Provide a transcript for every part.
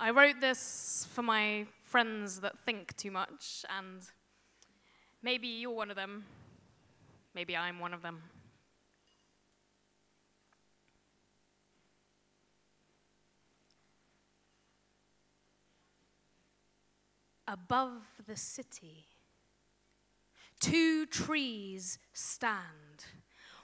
I wrote this for my friends that think too much, and maybe you're one of them. Maybe I'm one of them. Above the city, 2 trees stand,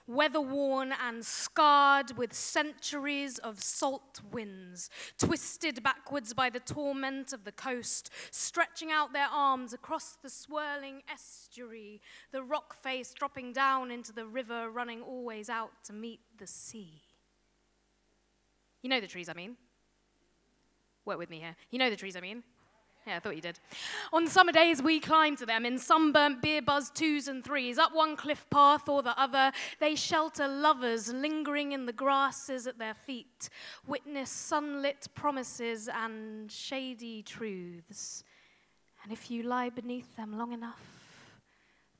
weather-worn and scarred with centuries of salt winds, twisted backwards by the torment of the coast, stretching out their arms across the swirling estuary, the rock face dropping down into the river, running always out to meet the sea. You know the trees I mean. Work with me here. You know the trees I mean. Yeah, I thought you did. On summer days, we climb to them in sunburnt, beer-buzzed 2s and 3s, up one cliff path or the other. They shelter lovers lingering in the grasses at their feet, witness sunlit promises and shady truths. And if you lie beneath them long enough,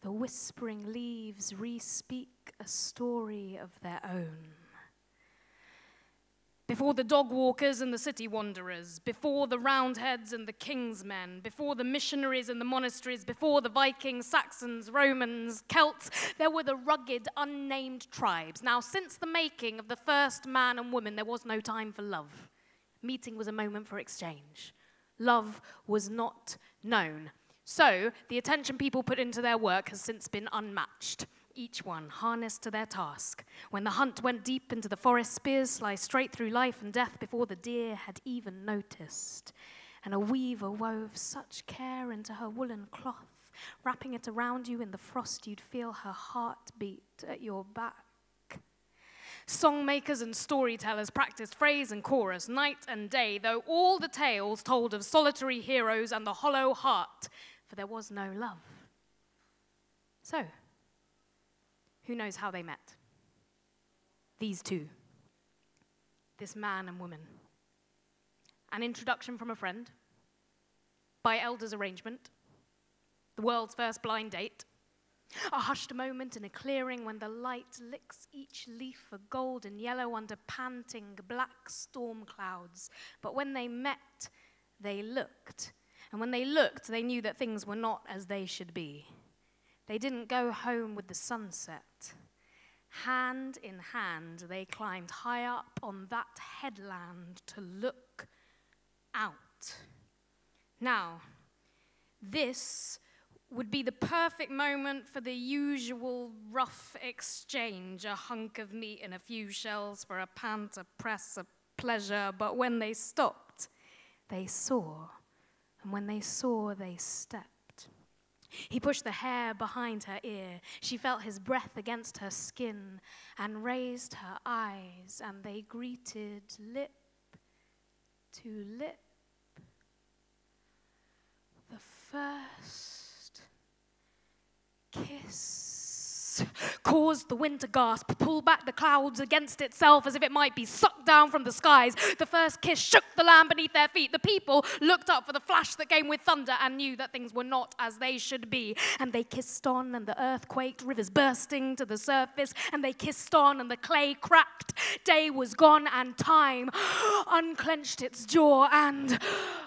the whispering leaves re-speak a story of their own. Before the dog walkers and the city wanderers, before the Roundheads and the king's men, before the missionaries and the monasteries, before the Vikings, Saxons, Romans, Celts, there were the rugged, unnamed tribes. Now, since the making of the first man and woman, there was no time for love. Meeting was a moment for exchange. Love was not known. So, the attention people put into their work has since been unmatched. Each one harnessed to their task. When the hunt went deep into the forest, spears sliced straight through life and death before the deer had even noticed. And a weaver wove such care into her woolen cloth, wrapping it around you in the frost you'd feel her heart beat at your back. Songmakers and storytellers practiced phrase and chorus night and day, though all the tales told of solitary heroes and the hollow heart, for there was no love. So, who knows how they met? These two. This man and woman. An introduction from a friend. By elders' arrangement. The world's first blind date. A hushed moment in a clearing when the light licks each leaf a golden yellow under panting black storm clouds. But when they met, they looked. And when they looked, they knew that things were not as they should be. They didn't go home with the sunset. Hand in hand, they climbed high up on that headland to look out. Now, this would be the perfect moment for the usual rough exchange, a hunk of meat and a few shells for a pant, a press, a pleasure. But when they stopped, they saw. And when they saw, they stepped. He pushed the hair behind her ear. She felt his breath against her skin and raised her eyes, and they greeted lip to lip. The first kiss caused the wind to gasp, pull back the clouds against itself as if it might be sucked down from the skies. The first kiss shook the land beneath their feet. The people looked up for the flash that came with thunder and knew that things were not as they should be. And they kissed on, and the earth quaked, rivers bursting to the surface, and they kissed on, and the clay cracked. Day was gone, and time unclenched its jaw and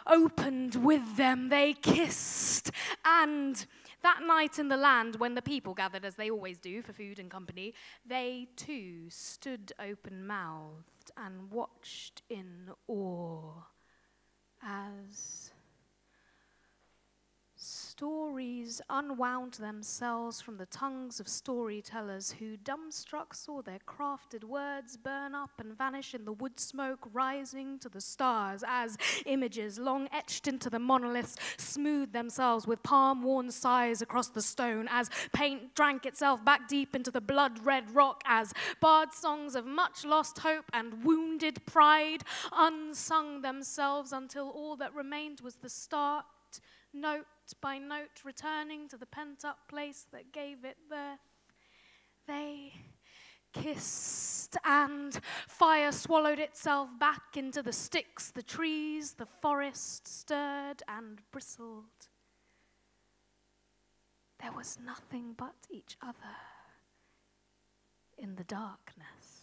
opened with them. They kissed, and that night in the land, when the people gathered, as they always do, for food and company, they too stood open-mouthed and watched in awe as stories unwound themselves from the tongues of storytellers who, dumbstruck, saw their crafted words burn up and vanish in the wood smoke rising to the stars, as images long etched into the monoliths smoothed themselves with palm-worn sighs across the stone, as paint drank itself back deep into the blood-red rock, as bard songs of much lost hope and wounded pride unsung themselves until all that remained was the start, note by note, returning to the pent-up place that gave it birth. They kissed, and fire swallowed itself back into the sticks, the trees, the forest stirred and bristled. There was nothing but each other in the darkness.